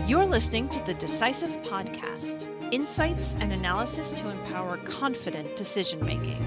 You're listening to the Decisive Podcast, insights and analysis to empower confident decision making.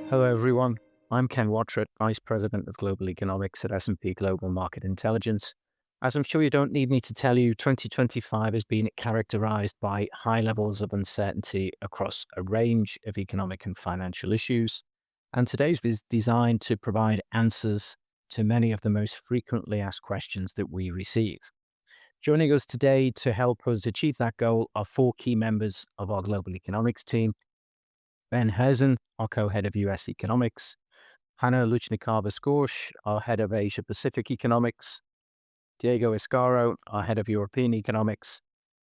Hello, everyone. I'm Ken Wattret, Vice President of Global Economics at S&P Global Market Intelligence. As I'm sure you don't need me to tell you, 2025 has been characterized by high levels of uncertainty across a range of economic and financial issues. And today's is designed to provide answers to many of the most frequently asked questions that we receive. Joining us today to help us achieve that goal are four key members of our global economics team. Ben Herzen, our co-head of U.S. Economics, Hanna Luchnikava-Skorsh, our head of Asia Pacific Economics, Diego Escaro, our head of European Economics,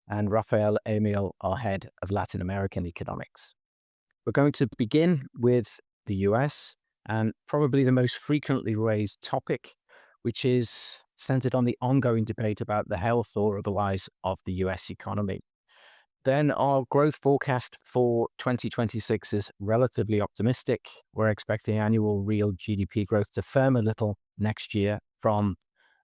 and Rafael Emil, our head of Latin American Economics. We're going to begin with the U.S. and probably the most frequently raised topic, which is centered on the ongoing debate about the health or otherwise of the U.S. economy. Then our growth forecast for 2026 is relatively optimistic. We're expecting annual real GDP growth to firm a little next year from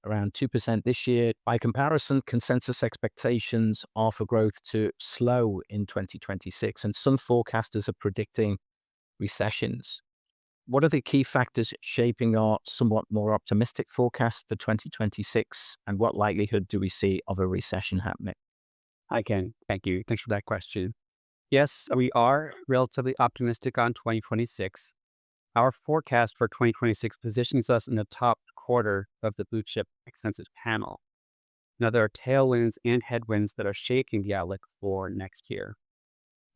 around 2% this year. By comparison, consensus expectations are for growth to slow in 2026, and some forecasters are predicting recessions. What are the key factors shaping our somewhat more optimistic forecast for 2026, and what likelihood do we see of a recession happening? Hi, Ken. Thank you. Thanks for that question. Yes, we are relatively optimistic on 2026. Our forecast for 2026 positions us in the top quarter of the blue chip consensus panel. Now, there are tailwinds and headwinds that are shaking the outlook for next year.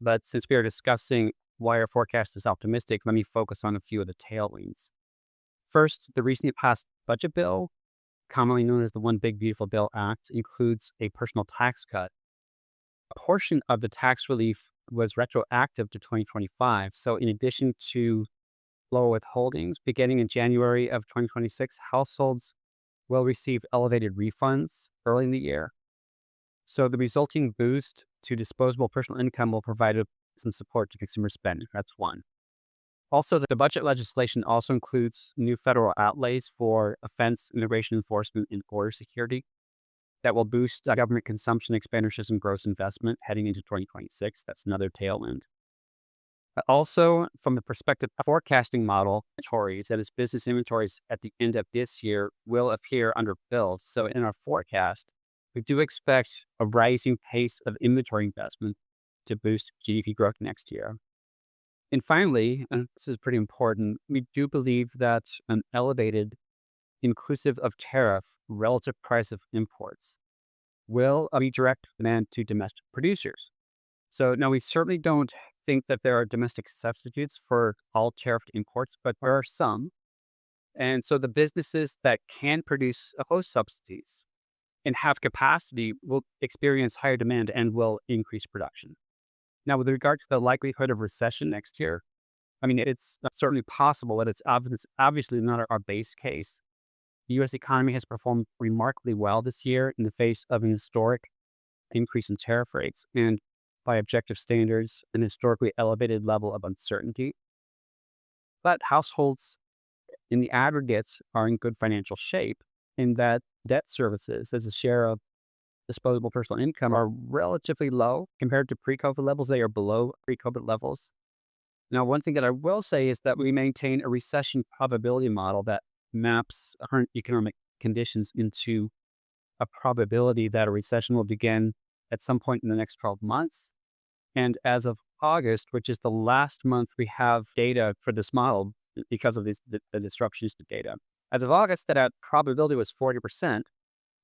But since we are discussing why our forecast is optimistic, let me focus on a few of the tailwinds. First, the recently passed budget bill, commonly known as the One Big Beautiful Bill Act, includes a personal tax cut. A portion of the tax relief was retroactive to 2025. So in addition to lower withholdings, beginning in January of 2026, households will receive elevated refunds early in the year. So the resulting boost to disposable personal income will provide some support to consumer spending. That's one. Also, the budget legislation also includes new federal outlays for offense, immigration enforcement, and border security that will boost government consumption expenditures and gross investment heading into 2026. That's another tailwind. Also, from the perspective of forecasting model, inventories, that is business inventories at the end of this year, will appear underbuilt. So in our forecast, we do expect a rising pace of inventory investment to boost GDP growth next year. And finally, and this is pretty important, we do believe that an elevated, inclusive of tariff, relative price of imports will redirect demand to domestic producers. So now we certainly don't think that there are domestic substitutes for all tariffed imports, but there are some. And so the businesses that can produce host subsidies and have capacity will experience higher demand and will increase production. Now, with regard to the likelihood of recession next year, I mean, it's certainly possible, but it's obviously not our base case. The U.S. economy has performed remarkably well this year in the face of an historic increase in tariff rates and, by objective standards, an historically elevated level of uncertainty. But households in the aggregates are in good financial shape in that debt services as a share of disposable personal income are relatively low compared to pre-COVID levels. They are below pre-COVID levels. Now, one thing that I will say is that we maintain a recession probability model that maps current economic conditions into a probability that a recession will begin at some point in the next 12 months. And as of August, which is the last month we have data for this model because of the disruptions to data, as of August, that probability was 40%,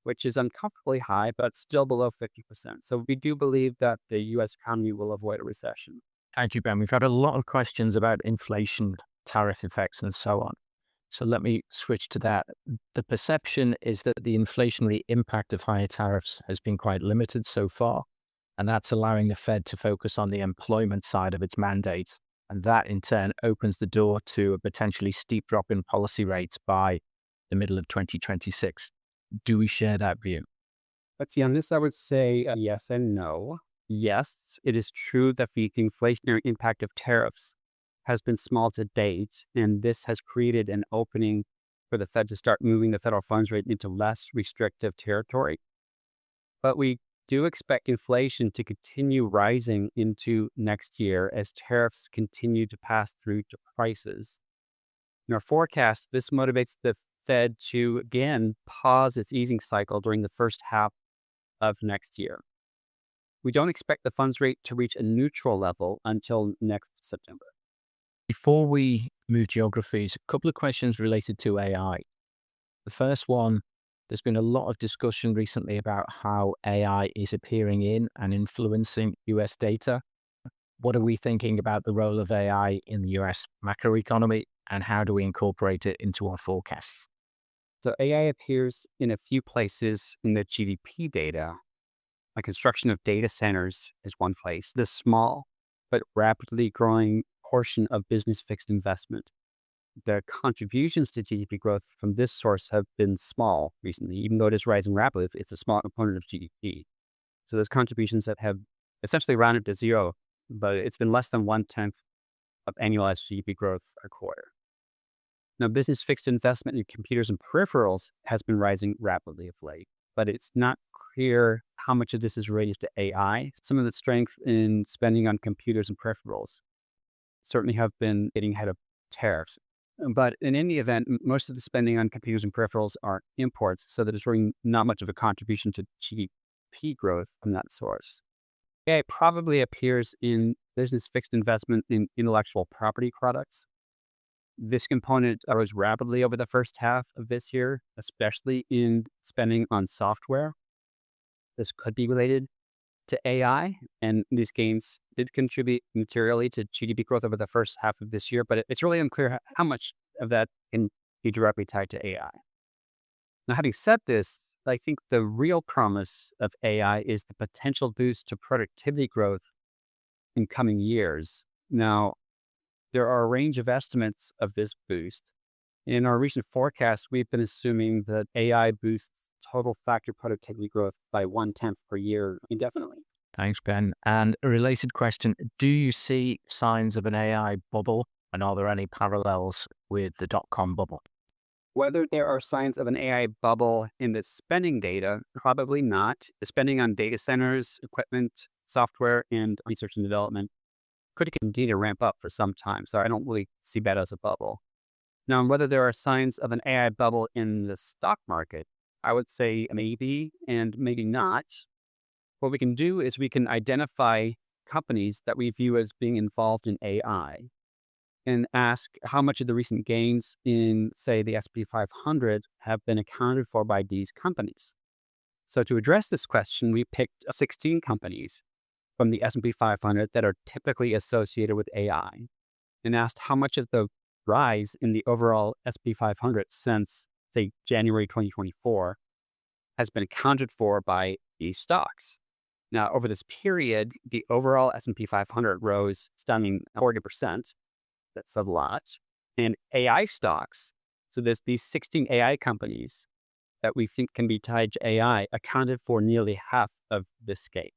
which is uncomfortably high, but still below 50%. So we do believe that the U.S. economy will avoid a recession. Thank you, Ben. We've had a lot of questions about inflation, tariff effects, and so on. So let me switch to that. The perception is that the inflationary impact of higher tariffs has been quite limited so far, and that's allowing the Fed to focus on the employment side of its mandate. And that in turn opens the door to a potentially steep drop in policy rates by the middle of 2026. Do we share that view? But see, on this, I would say yes and no. Yes, it is true that the inflationary impact of tariffs has been small to date, and this has created an opening for the Fed to start moving the federal funds rate into less restrictive territory. But we do expect inflation to continue rising into next year as tariffs continue to pass through to prices. In our forecast, this motivates the Fed to again pause its easing cycle during the first half of next year. We don't expect the funds rate to reach a neutral level until next September. Before we move geographies, a couple of questions related to AI. The first one, there's been a lot of discussion recently about how AI is appearing in and influencing US data. What are we thinking about the role of AI in the US macroeconomy, and how do we incorporate it into our forecasts? So AI appears in a few places in the GDP data. Like construction of data centers is one place, the small but rapidly growing portion of business fixed investment. The contributions to GDP growth from this source have been small recently, even though it is rising rapidly. It's a small component of GDP. So those contributions that have essentially rounded to zero, but it's been less than 1/10 of annualized GDP growth a quarter. Now, business fixed investment in computers and peripherals has been rising rapidly of late, but it's not clear how much of this is related to AI. Some of the strength in spending on computers and peripherals certainly have been getting ahead of tariffs. But in any event, most of the spending on computers and peripherals are imports, so that there's really not much of a contribution to GDP growth from that source. AI probably appears in business fixed investment in intellectual property products. This component rose rapidly over the first half of this year, especially in spending on software. This could be related to AI, and these gains did contribute materially to GDP growth over the first half of this year, but it's really unclear how much of that can be directly tied to AI. Now, having said this, I think the real promise of AI is the potential boost to productivity growth in coming years. Now, there are a range of estimates of this boost. In our recent forecast, we've been assuming that AI boosts total factory productivity growth by 1/10 per year indefinitely. Thanks, Ben. And a related question, do you see signs of an AI bubble, and are there any parallels with the dot-com bubble? Whether there are signs of an AI bubble in the spending data, probably not. The spending on data centers, equipment, software, and research and development could continue to ramp up for some time. So I don't really see that as a bubble. Now, whether there are signs of an AI bubble in the stock market, I would say maybe and maybe not. What we can do is we can identify companies that we view as being involved in AI and ask how much of the recent gains in, say, the S&P 500 have been accounted for by these companies. So to address this question, we picked 16 companies from the S&P 500 that are typically associated with AI and asked how much of the rise in the overall S&P 500 since, say, January 2024 has been accounted for by these stocks. Now, over this period, the overall S&P 500 rose stunning 40%. That's a lot. And AI stocks, so these 16 AI companies that we think can be tied to AI accounted for nearly half of this gain.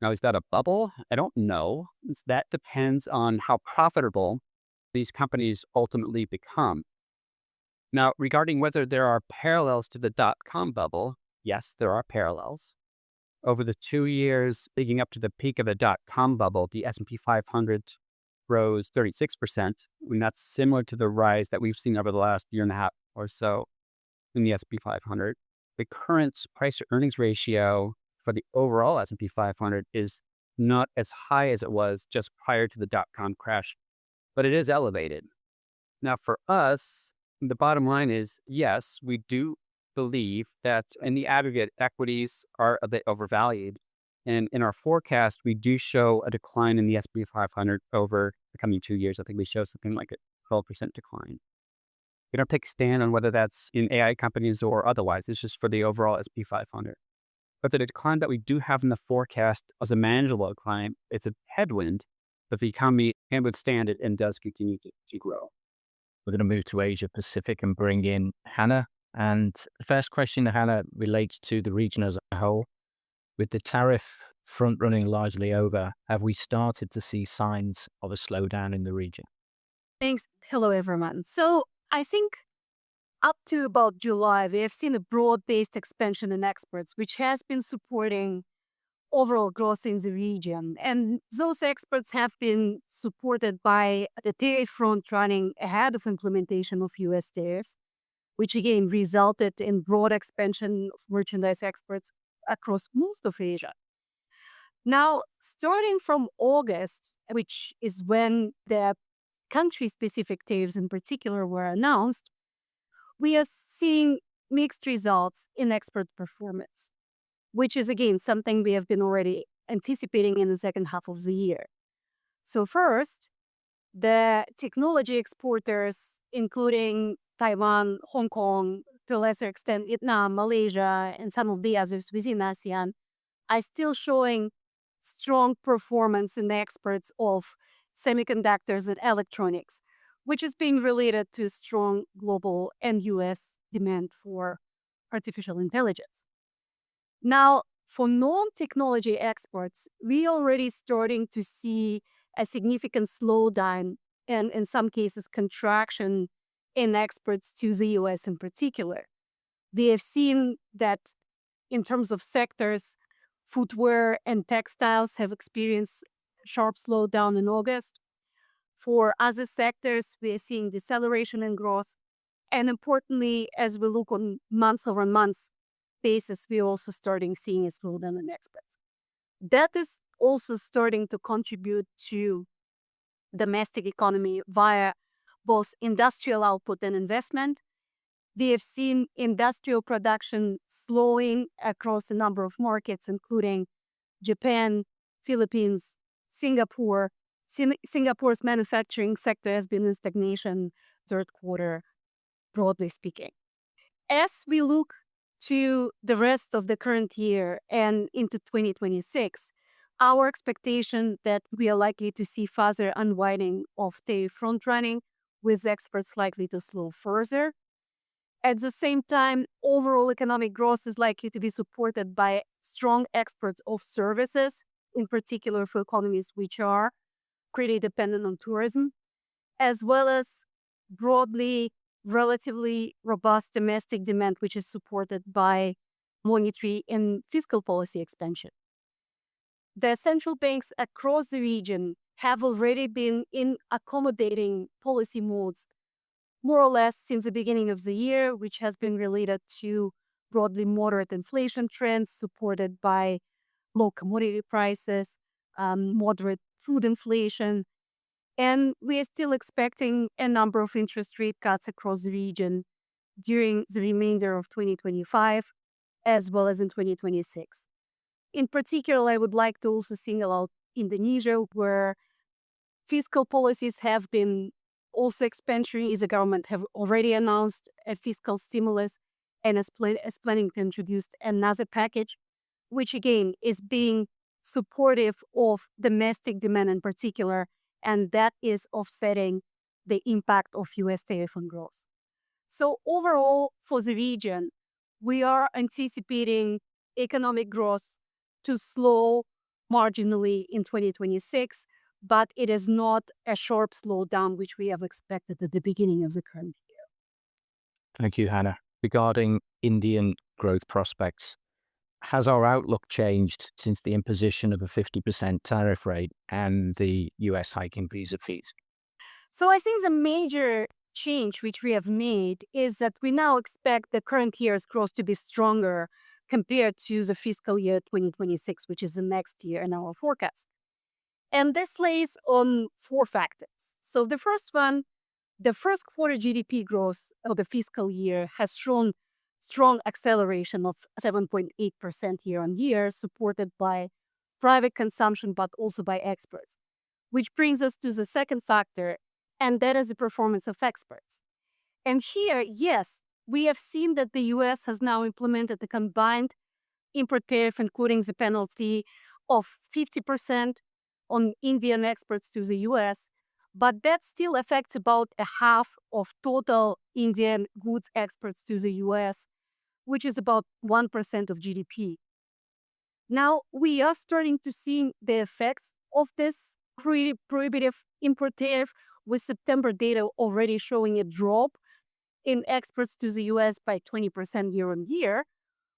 Now, is that a bubble? I don't know. That depends on how profitable these companies ultimately become. Now, regarding whether there are parallels to the dot-com bubble, yes, there are parallels. Over the 2 years leading up to the peak of the dot-com bubble, the S&P 500 rose 36%, and that's similar to the rise that we've seen over the last year and a half or so in the S&P 500. The current price-to-earnings ratio for the overall S&P 500 is not as high as it was just prior to the dot-com crash, but it is elevated. Now, for us, the bottom line is, yes, we do believe that in the aggregate, equities are a bit overvalued. And in our forecast, we do show a decline in the S&P 500 over the coming 2 years. I think we show something like a 12% decline. We don't take a stand on whether that's in AI companies or otherwise. It's just for the overall S&P 500. But the decline that we do have in the forecast is a manageable decline. It's a headwind, but the economy can withstand it and does continue to grow. We're going to move to Asia Pacific and bring in Hannah. And the first question, Hannah, relates to the region as a whole. With the tariff front running largely over, have we started to see signs of a slowdown in the region? Thanks. Hello, everyone. So I think to about July, we have seen a broad-based expansion in exports, which has been supporting overall growth in the region. And those exports have been supported by the tariff front running ahead of implementation of U.S. tariffs, which again resulted in broad expansion of merchandise exports across most of Asia. Now, starting from August, which is when the country-specific tariffs in particular were announced, we are seeing mixed results in export performance, which is again something we have been already anticipating in the second half of the year. So first, the technology exporters, including Taiwan, Hong Kong, to a lesser extent Vietnam, Malaysia, and some of the others within ASEAN, are still showing strong performance in the exports of semiconductors and electronics, which is being related to strong global and U.S. demand for artificial intelligence. Now, for non-technology exports, we already starting to see a significant slowdown and in some cases contraction in exports to the U.S. in particular. We have seen that in terms of sectors, footwear and textiles have experienced sharp slowdown in August. For other sectors, we are seeing deceleration in growth. And importantly, as we look on month-over-month basis, we're also starting seeing a slowdown in exports. That is also starting to contribute to domestic economy via both industrial output and investment. We have seen industrial production slowing across a number of markets, including Japan, Philippines, Singapore. Singapore's manufacturing sector has been in stagnation third quarter, broadly speaking. As we look to the rest of the current year and into 2026, our expectation that we are likely to see further unwinding of tariff front running, with exports likely to slow further. At the same time, overall economic growth is likely to be supported by strong exports of services, in particular for economies which are pretty dependent on tourism, as well as broadly relatively robust domestic demand, which is supported by monetary and fiscal policy expansion. The central banks across the region have already been in accommodating policy modes more or less since the beginning of the year, which has been related to broadly moderate inflation trends supported by low commodity prices, moderate food inflation. And we are still expecting a number of interest rate cuts across the region during the remainder of 2025, as well as in 2026. In particular, I would like to also single out Indonesia, where fiscal policies have been also expansionary. The government have already announced a fiscal stimulus and is planning to introduce another package, which again is being supportive of domestic demand in particular, and that is offsetting the impact of U.S. tariff on growth. So overall, for the region, we are anticipating economic growth to slow marginally in 2026, but it is not a sharp slowdown, which we have expected at the beginning of the current year. Thank you, Hannah. Regarding Indian growth prospects, has our outlook changed since the imposition of a 50% tariff rate and the US hiking visa fees? So I think the major change which we have made is that we now expect the current year's growth to be stronger compared to the fiscal year 2026, which is the next year in our forecast. And this lays on four factors. So the first one, the first quarter GDP growth of the fiscal year has shown strong acceleration of 7.8% year on year, supported by private consumption, but also by exports, which brings us to the second factor, and that is the performance of exports. And here, yes, we have seen that the U.S. has now implemented a combined import tariff, including the penalty of 50% on Indian exports to the U.S., but that still affects about a half of total Indian goods exports to the U.S., which is about 1% of GDP. Now, we are starting to see the effects of this prohibitive import tariff, with September data already showing a drop in exports to the US by 20% year on year.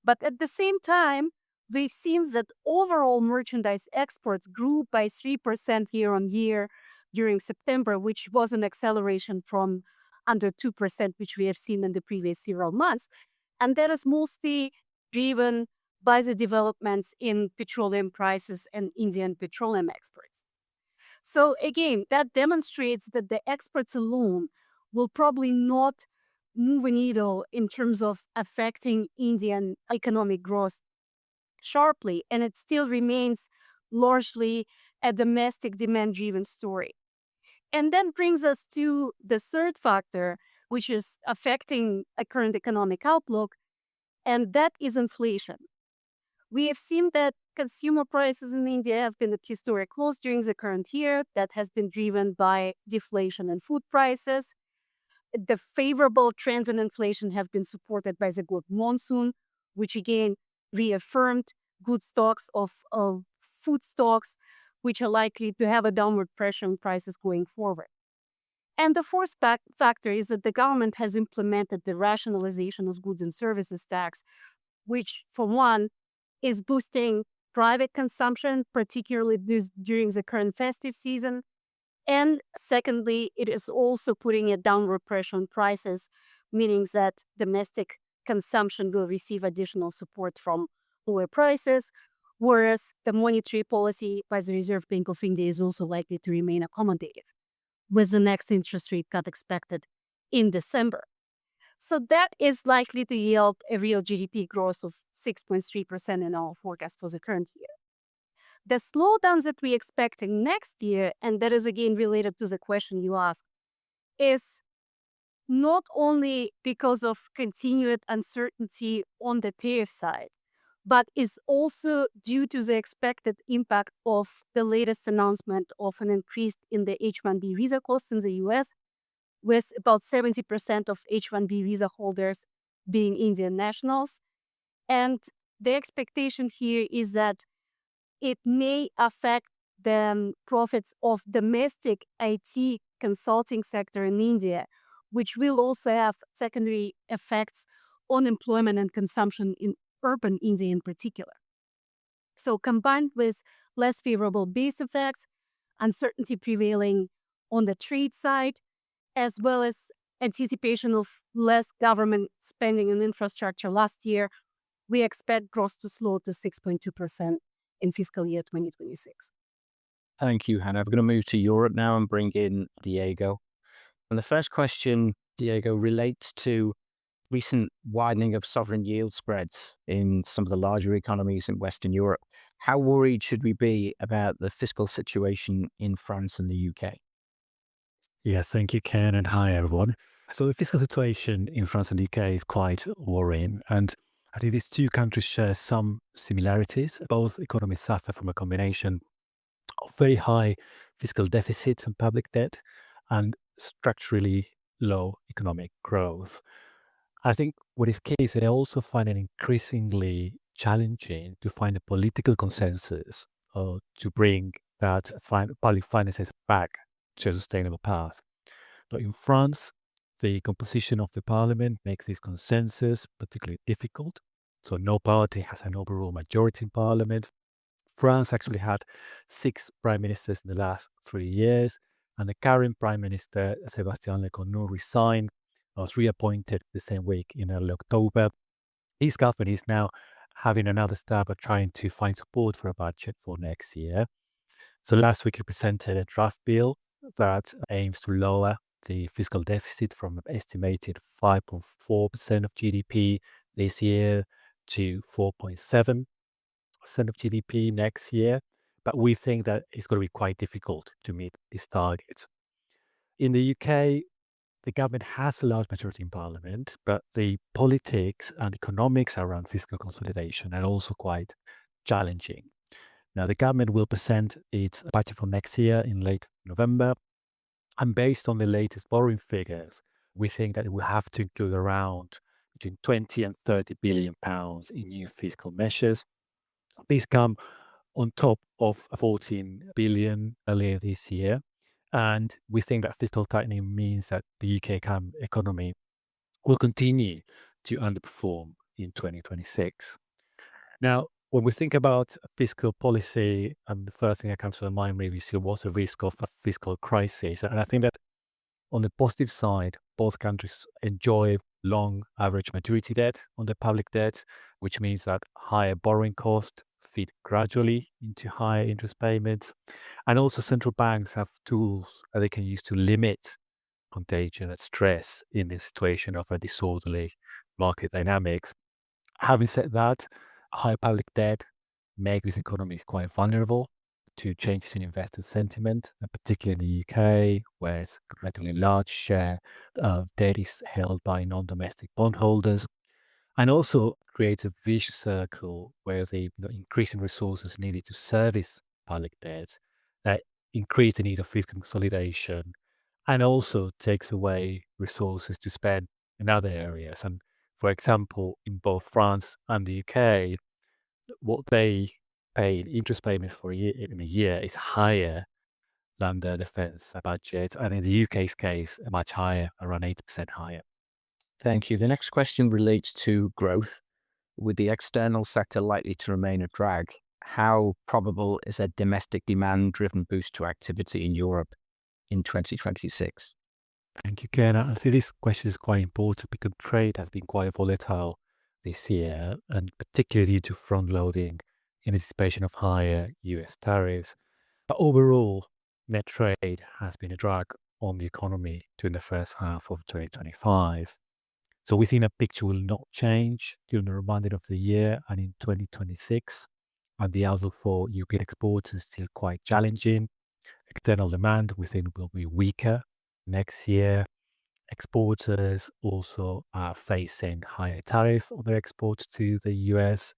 But at the same time, we've seen that overall merchandise exports grew by 3% year on year during September, which was an acceleration from under 2%, which we have seen in the previous several months. And that is mostly driven by the developments in petroleum prices and Indian petroleum exports. So again, that demonstrates that the exports alone will probably not move a needle in terms of affecting Indian economic growth sharply, and it still remains largely a domestic demand-driven story. And that brings us to the third factor, which is affecting a current economic outlook, and that is inflation. We have seen that consumer prices in India have been at historic lows during the current year. That has been driven by deflation in food prices. The favorable trends in inflation have been supported by the good monsoon, which again reaffirmed good stocks of food stocks, which are likely to have a downward pressure on prices going forward. And the fourth factor is that the government has implemented the rationalization of goods and services tax, which, for one, is boosting private consumption, particularly during the current festive season. And secondly, it is also putting a downward pressure on prices, meaning that domestic consumption will receive additional support from lower prices, whereas the monetary policy by the Reserve Bank of India is also likely to remain accommodative, with the next interest rate cut expected in December. So that is likely to yield a real GDP growth of 6.3% in our forecast for the current year. The slowdown that we're expecting next year, and that is again related to the question you asked, is not only because of continued uncertainty on the tariff side, but is also due to the expected impact of the latest announcement of an increase in the H-1B visa costs in the US, with about 70% of H-1B visa holders being Indian nationals. And the expectation here is that it may affect the profits of domestic IT consulting sector in India, which will also have secondary effects on employment and consumption in urban India in particular. So combined with less favorable base effects, uncertainty prevailing on the trade side, as well as anticipation of less government spending on infrastructure last year, we expect growth to slow to 6.2% in fiscal year 2026. Thank you, Hannah. We're going to move to Europe now and bring in Diego. And the first question, Diego, relates to recent widening of sovereign yield spreads in some of the larger economies in Western Europe. How worried should we be about the fiscal situation in France and the UK? Yes, thank you, Ken, and hi, everyone. So the fiscal situation in France and the UK is quite worrying, and I think these two countries share some similarities. Both economies suffer from a combination of very high fiscal deficits and public debt and structurally low economic growth. I think what is key is that I also find it increasingly challenging to find a political consensus to bring that public finances back to a sustainable path. But in France, the composition of the parliament makes this consensus particularly difficult. So no party has an overall majority in parliament. France actually had 6 prime ministers in the last 3 years, and the current prime minister, Sébastien Lecornu, resigned, was reappointed the same week in early October. His government is now having another stab at trying to find support for a budget for next year. So last week he presented a draft bill that aims to lower the fiscal deficit from an estimated 5.4% of GDP this year to 4.7% of GDP next year. But we think that it's going to be quite difficult to meet this target. In the UK, the government has a large majority in parliament, but the politics and economics around fiscal consolidation are also quite challenging. Now, the government will present its budget for next year in late November. And based on the latest borrowing figures, we think that it will have to include around between 20 and 30 billion pounds in new fiscal measures. These come on top of 14 billion earlier this year. And we think that fiscal tightening means that the UK economy will continue to underperform in 2026. Now, when we think about fiscal policy, the first thing that comes to mind maybe is what's the risk of a fiscal crisis. And I think that on the positive side, both countries enjoy long average maturity debt on their public debt, which means that higher borrowing costs feed gradually into higher interest payments. And also central banks have tools that they can use to limit contagion and stress in the situation of a disorderly market dynamics. Having said that, high public debt make this economy quite vulnerable to changes in investor sentiment, and particularly in the UK, where it's a relatively large share of debt is held by non-domestic bondholders, and also creates a vicious circle where the increasing resources needed to service public debt that increase the need of fiscal consolidation, and also takes away resources to spend in other areas. And for example, in both France and the UK, what they pay in interest payments for in a year is higher than the defense budget, and in the UK's case, much higher, around 80% higher. Thank you. The next question relates to growth. With the external sector likely to remain a drag, how probable is a domestic demand-driven boost to activity in Europe in 2026? Thank you, Ken. I think this question is quite important because trade has been quite volatile this year, and particularly due to front loading in anticipation of higher US tariffs. But overall, net trade has been a drag on the economy during the first half of 2025. So we think that picture will not change during the remainder of the year and in 2026. And the outlook for European exports is still quite challenging. External demand, we think, will be weaker next year. Exporters also are facing higher tariff on their exports to the US,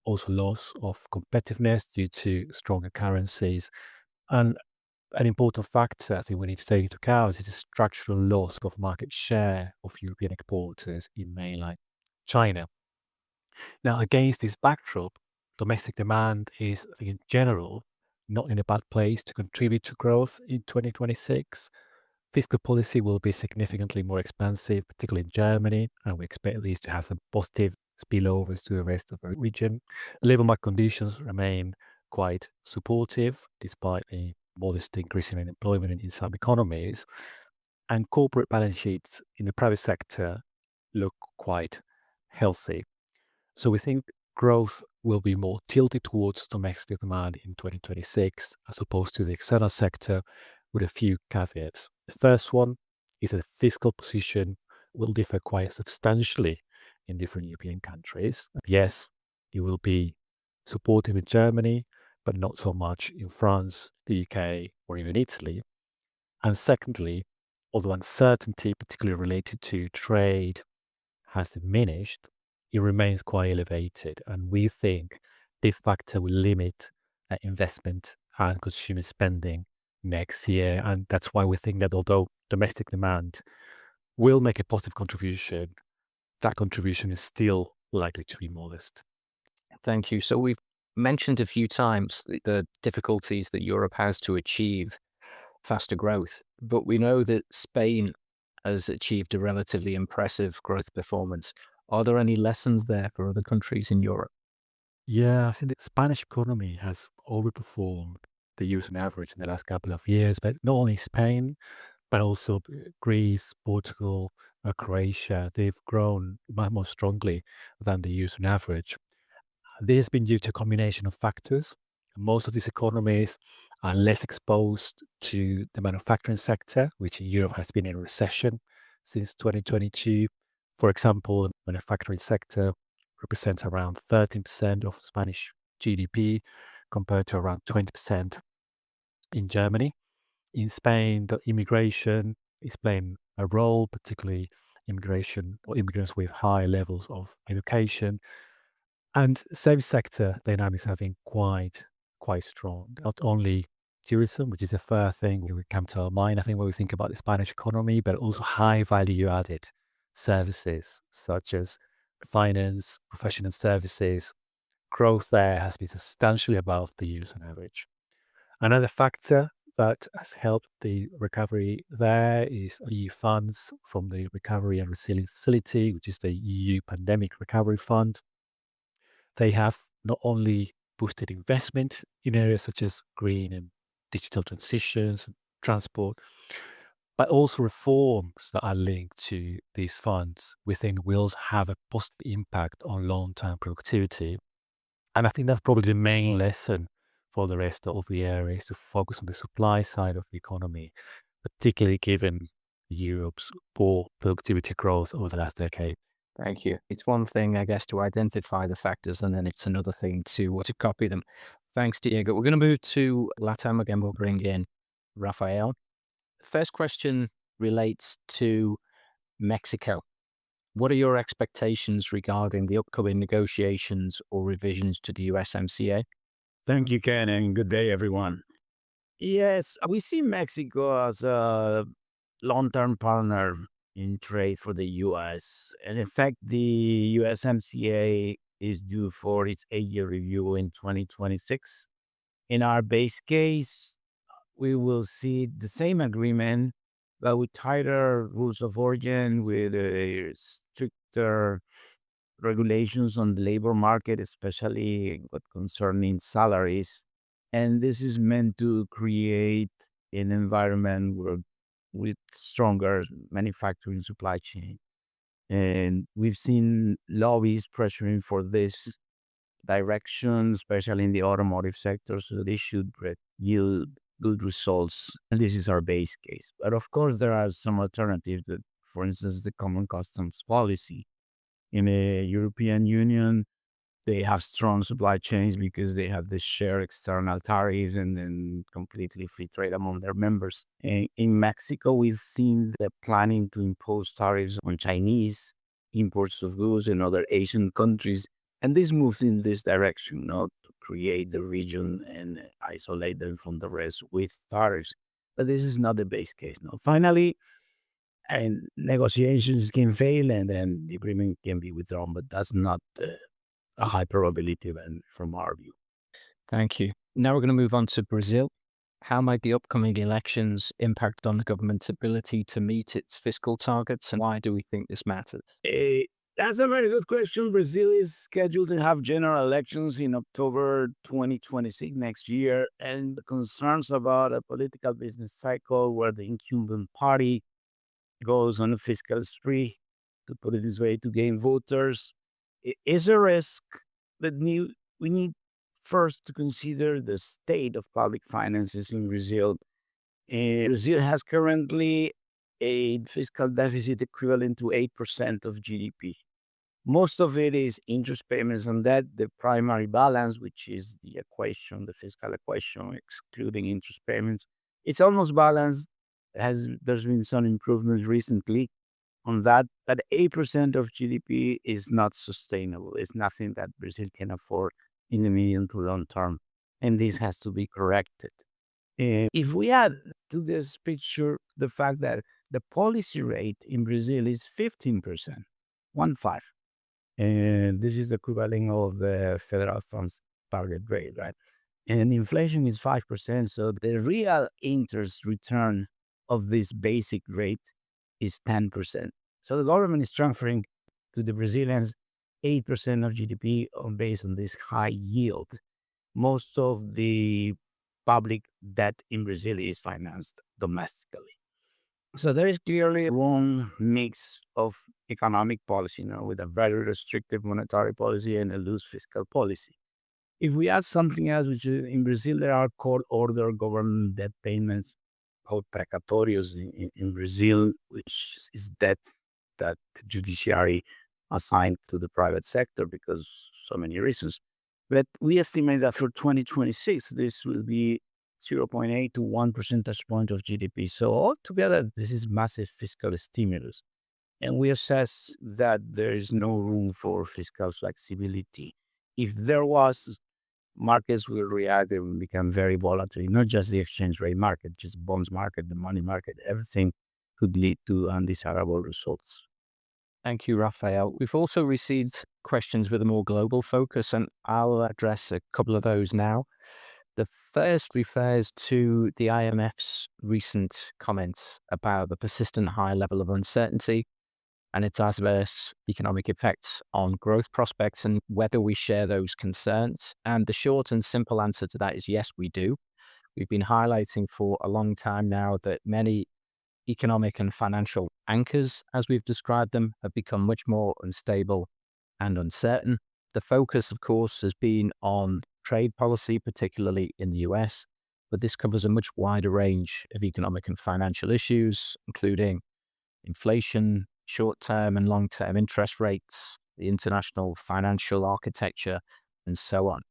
also loss of competitiveness due to stronger currencies. And an important factor I think we need to take into account is the structural loss of market share of European exporters in mainland China. Now, against this backdrop, domestic demand is, I think, in general, not in a bad place to contribute to growth in 2026. Fiscal policy will be significantly more expansive, particularly in Germany, and we expect these to have some positive spillovers to the rest of the region. Labour market conditions remain quite supportive, despite a modest increase in unemployment in some economies. And corporate balance sheets in the private sector look quite healthy. So we think growth will be more tilted towards domestic demand in 2026 as opposed to the external sector, with a few caveats. The first one is that the fiscal position will differ quite substantially in different European countries. Yes, it will be supportive in Germany, but not so much in France, the UK, or even Italy. And secondly, although uncertainty, particularly related to trade, has diminished, it remains quite elevated. And we think this factor will limit investment and consumer spending next year. And that's why we think that although domestic demand will make a positive contribution, that contribution is still likely to be modest. Thank you. So we've mentioned a few times the difficulties that Europe has to achieve faster growth, but we know that Spain has achieved a relatively impressive growth performance. Are there any lessons there for other countries in Europe? Yeah, I think the Spanish economy has overperformed the European average in the last couple of years, but not only Spain, but also Greece, Portugal, Croatia. They've grown much more strongly than the European average. This has been due to a combination of factors. Most of these economies are less exposed to the manufacturing sector, which in Europe has been in recession since 2022. For example, the manufacturing sector represents around 13% of Spanish GDP compared to around 20% in Germany. In Spain, the immigration is playing a role, particularly immigration or immigrants with high levels of education. And service sector dynamics have been quite strong. Not only tourism, which is the first thing we would come to our mind, I think, when we think about the Spanish economy, but also high value added services such as finance, professional services. Growth there has been substantially above the European average. Another factor that has helped the recovery there is EU funds from the Recovery and Resilience Facility, which is the EU Pandemic Recovery Fund. They have not only boosted investment in areas such as green and digital transitions and transport, but also reforms that are linked to these funds within will have a positive impact on long-term productivity. And I think that's probably the main lesson for the rest of the area is to focus on the supply side of the economy, particularly given Europe's poor productivity growth over the last decade. Thank you. It's one thing, I guess, to identify the factors, and then it's another thing to copy them. Thanks, Diego. We're going to move to LATAM again. We'll bring in Rafael. The first question relates to Mexico. What are your expectations regarding the upcoming negotiations or revisions to the USMCA? Thank you, Ken, and good day, everyone. Yes, we see Mexico as a long-term partner in trade for the U.S. And in fact, the USMCA is due for its 8-year review in 2026. In our base case, we will see the same agreement, but with tighter rules of origin, with stricter regulations on the labor market, especially what concerning salaries. And this is meant to create an environment with stronger manufacturing supply chain. And we've seen lobbies pressuring for this direction, especially in the automotive sector, so they should yield good results. And this is our base case. But of course, there are some alternatives that, for instance, the common customs policy. In the European Union, they have strong supply chains because they have the shared external tariffs and then completely free trade among their members. And in Mexico, we've seen the planning to impose tariffs on Chinese imports of goods and other Asian countries. And this moves in this direction, not to create the region and isolate them from the rest with tariffs. But this is not the base case. No. Finally, and negotiations can fail and then the agreement can be withdrawn, but that's not a high probability event from our view. Thank you. Now we're going to move on to Brazil. How might the upcoming elections impact on the government's ability to meet its fiscal targets, and why do we think this matters? That's a very good question. Brazil is scheduled to have general elections in October 2026 next year, and the concerns about a political business cycle where the incumbent party goes on a fiscal spree, to put it this way, to gain voters, is a risk that we need first to consider the state of public finances in Brazil. Brazil has currently a fiscal deficit equivalent to 8% of GDP. Most of it is interest payments on debt, the primary balance, which is the equation, the fiscal equation, excluding interest payments. It's almost balanced. There's been some improvements recently on that, but 8% of GDP is not sustainable. It's nothing that Brazil can afford in the medium to long term, and this has to be corrected. If we add to this picture the fact that the policy rate in Brazil is 15%, 1.5, and this is the equivalent of the federal funds target rate, right? And inflation is 5%, so the real interest return of this basic rate is 10%. So the government is transferring to the Brazilians 8% of GDP based on this high yield. Most of the public debt in Brazil is financed domestically. So there is clearly a wrong mix of economic policy now with a very restrictive monetary policy and a loose fiscal policy. If we add something else, which is in Brazil, there are court order government debt payments called precatórios in Brazil, which is debt that the judiciary assigned to the private sector because so many reasons. But we estimate that for 2026, this will be 0.8 to 1 percentage point of GDP. So altogether, this is massive fiscal stimulus. And we assess that there is no room for fiscal flexibility. If there was, markets will react, they will become very volatile, not just the exchange rate market, just bonds market, the money market, everything could lead to undesirable results. Thank you, Rafael. We've also received questions with a more global focus, and I'll address a couple of those now. The first refers to the IMF's recent comments about the persistent high level of uncertainty and its adverse economic effects on growth prospects and whether we share those concerns. And the short and simple answer to that is yes, we do. We've been highlighting for a long time now that many economic and financial anchors, as we've described them, have become much more unstable and uncertain. The focus, of course, has been on trade policy, particularly in the US, but this covers a much wider range of economic and financial issues, including inflation, short-term and long-term interest rates, the international financial architecture, and so on.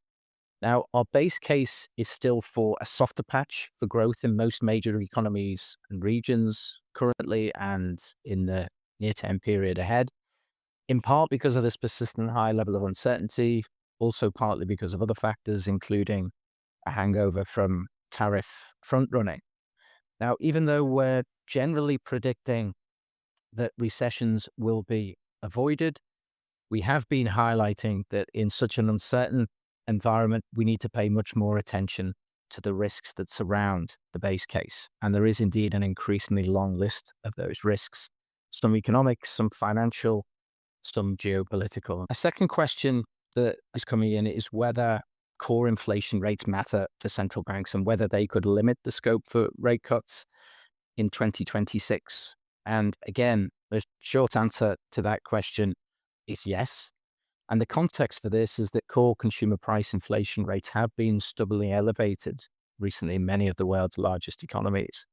Now, our base case is still for a softer patch for growth in most major economies and regions currently and in the near-term period ahead, in part because of this persistent high level of uncertainty, also partly because of other factors, including a hangover from tariff front-running. Now, even though we're generally predicting that recessions will be avoided, we have been highlighting that in such an uncertain environment, we need to pay much more attention to the risks that surround the base case. And there is indeed an increasingly long list of those risks, some economic, some financial, some geopolitical. A second question that is coming in is whether core inflation rates matter for central banks and whether they could limit the scope for rate cuts in 2026. And again, the short answer to that question is yes. And the context for this is that core consumer price inflation rates have been stubbornly elevated recently in many of the world's largest economies.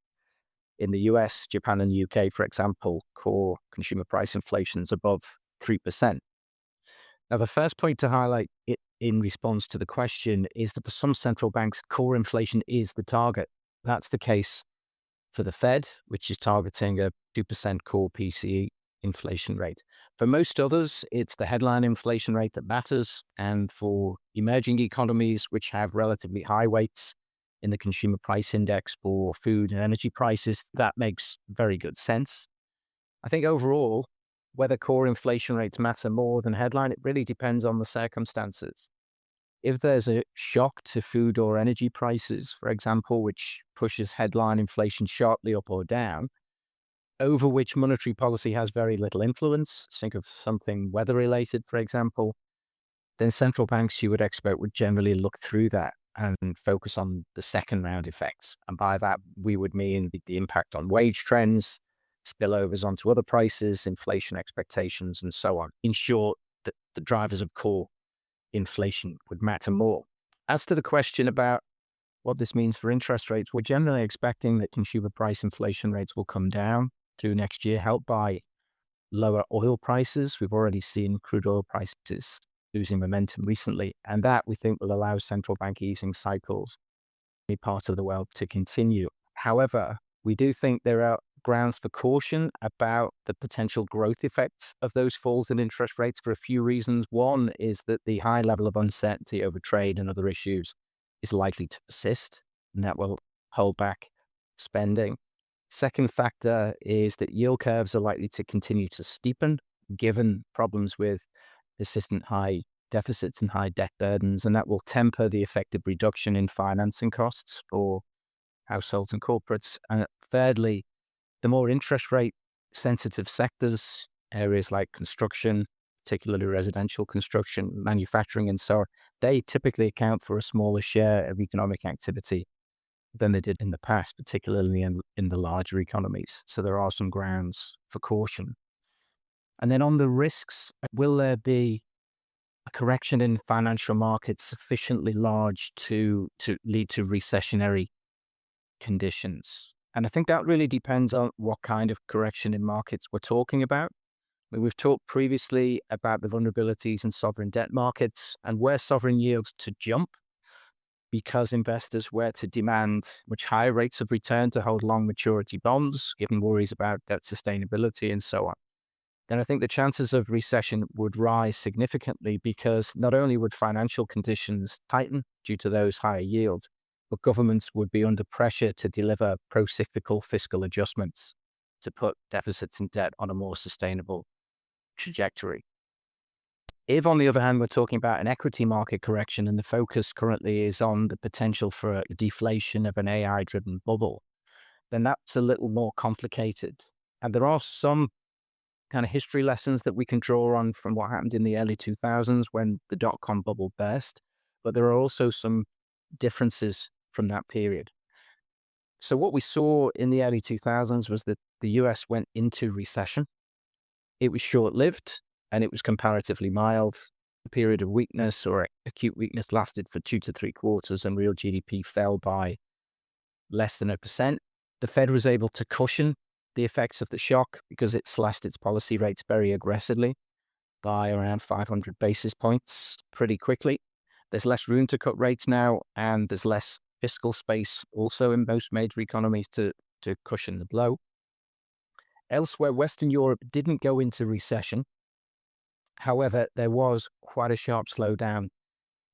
In the US, Japan, and the UK, for example, core consumer price inflation is above 3%. Now, the first point to highlight it in response to the question is that for some central banks, core inflation is the target. That's the case for the Fed, which is targeting a 2% core PCE inflation rate. For most others, it's the headline inflation rate that matters. And for emerging economies, which have relatively high weights in the consumer price index for food and energy prices, that makes very good sense. I think overall, whether core inflation rates matter more than headline, it really depends on the circumstances. If there's a shock to food or energy prices, for example, which pushes headline inflation sharply up or down, over which monetary policy has very little influence, think of something weather-related, for example, then central banks, you would expect, would generally look through that and focus on the second round effects. And by that, we would mean the impact on wage trends, spillovers onto other prices, inflation expectations, and so on. In short, the drivers of core inflation would matter more. As to the question about what this means for interest rates, we're generally expecting that consumer price inflation rates will come down through next year, helped by lower oil prices. We've already seen crude oil prices losing momentum recently, and that we think will allow central bank easing cycles in many parts of the world to continue. However, we do think there are grounds for caution about the potential growth effects of those falls in interest rates for a few reasons. One is that the high level of uncertainty over trade and other issues is likely to persist, and that will hold back spending. Second factor is that yield curves are likely to continue to steepen, given problems with persistent high deficits and high debt burdens, and that will temper the effective reduction in financing costs for households and corporates. And thirdly, the more interest rate sensitive sectors, areas like construction, particularly residential construction, manufacturing, and so on, they typically account for a smaller share of economic activity than they did in the past, particularly in the larger economies. So there are some grounds for caution. And then on the risks, will there be a correction in financial markets sufficiently large to lead to recessionary conditions? And I think that really depends on what kind of correction in markets we're talking about. We've talked previously about the vulnerabilities in sovereign debt markets and where sovereign yields to jump because investors were to demand much higher rates of return to hold long maturity bonds, given worries about debt sustainability and so on. Then I think the chances of recession would rise significantly because not only would financial conditions tighten due to those higher yields, but governments would be under pressure to deliver pro-cyclical fiscal adjustments to put deficits and debt on a more sustainable trajectory. If, on the other hand, we're talking about an equity market correction and the focus currently is on the potential for a deflation of an AI-driven bubble, then that's a little more complicated. And there are some kind of history lessons that we can draw on from what happened in the early 2000s when the dot-com bubble burst, but there are also some differences from that period. So what we saw in the early 2000s was that the US went into recession. It was short-lived and it was comparatively mild. The period of weakness or acute weakness lasted for 2 to 3 quarters and real GDP fell by less than 1%. The Fed was able to cushion the effects of the shock because it slashed its policy rates very aggressively by around 500 basis points pretty quickly. There's less room to cut rates now, and there's less fiscal space also in most major economies to cushion the blow. Elsewhere, Western Europe didn't go into recession. However, there was quite a sharp slowdown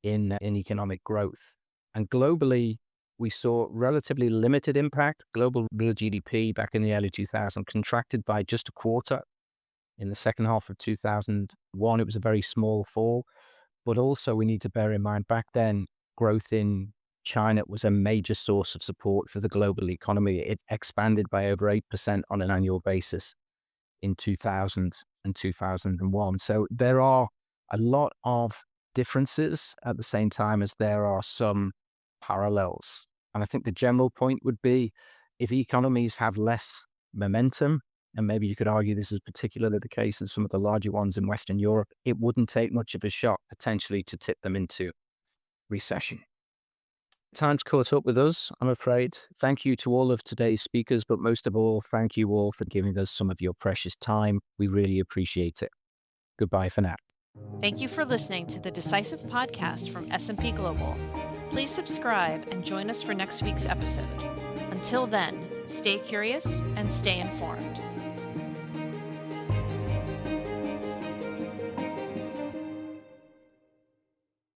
in economic growth. And globally, we saw relatively limited impact. Global real GDP back in the early 2000s contracted by just a quarter. In the second half of 2001, it was a very small fall. But also we need to bear in mind back then, growth in China was a major source of support for the global economy. It expanded by over 8% on an annual basis in 2000 and 2001. So there are a lot of differences at the same time as there are some parallels. And I think the general point would be if economies have less momentum, and maybe you could argue this is particularly the case in some of the larger ones in Western Europe, it wouldn't take much of a shock potentially to tip them into recession. Time's caught up with us, I'm afraid. Thank you to all of today's speakers, but most of all, thank you all for giving us some of your precious time. We really appreciate it. Goodbye for now. Thank you for listening to the Decisive Podcast from S&P Global. Please subscribe and join us for next week's episode. Until then, stay curious and stay informed.